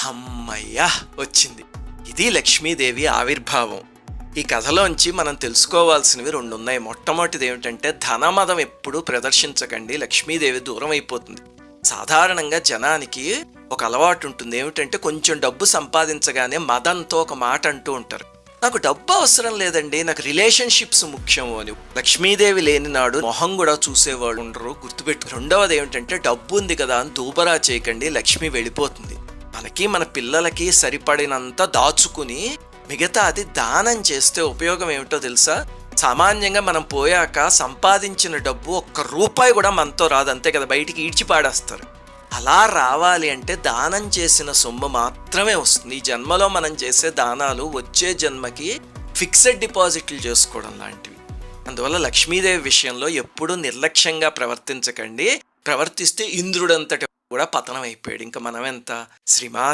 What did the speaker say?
అమ్మయ్యా వచ్చింది. ఇది లక్ష్మీదేవి ఆవిర్భావం. ఈ కథలోంచి మనం తెలుసుకోవాల్సినవి 2 ఉన్నాయి. మొట్టమొదటిది ఏమిటంటే ధనమదం ఎప్పుడూ ప్రదర్శించకండి, లక్ష్మీదేవి దూరం అయిపోతుంది. సాధారణంగా జనానికి ఒక అలవాటు ఉంటుంది, ఏమిటంటే కొంచెం డబ్బు సంపాదించగానే మదంతో ఒక మాట అంటూ ఉంటారు, నాకు డబ్బు అవసరం లేదండి, నాకు రిలేషన్షిప్స్ ముఖ్యము అని. లక్ష్మీదేవి లేని నాడు మొహం కూడా చూసేవాళ్ళు ఉండరు, గుర్తుపెట్టు. రెండవది ఏమిటంటే డబ్బు ఉంది కదా అని దూబరా చేయకండి, లక్ష్మి వెళ్ళిపోతుంది. మనకి మన పిల్లలకి సరిపడినంత దాచుకుని మిగతా అది దానం చేస్తే ఉపయోగం ఏమిటో తెలుసా? సామాన్యంగా మనం పోయాక సంపాదించిన డబ్బు 1 రూపాయి కూడా మనతో రాదు, అంతే కదా, బయటికి ఈడ్చి పాడేస్తారు. అలా రావాలి అంటే దానం చేసిన సొమ్ము మాత్రమే వస్తుంది. ఈ జన్మలో మనం చేసే దానాలు వచ్చే జన్మకి ఫిక్స్డ్ డిపాజిట్లు చేసుకోవడం లాంటివి. అందువల్ల లక్ష్మీదేవి విషయంలో ఎప్పుడూ నిర్లక్ష్యంగా ప్రవర్తించకండి. ప్రవర్తిస్తే ఇంద్రుడంతటి కూడా పతనం అయిపోయాడు. ఇంకా మనం ఎంత? శ్రీమాత్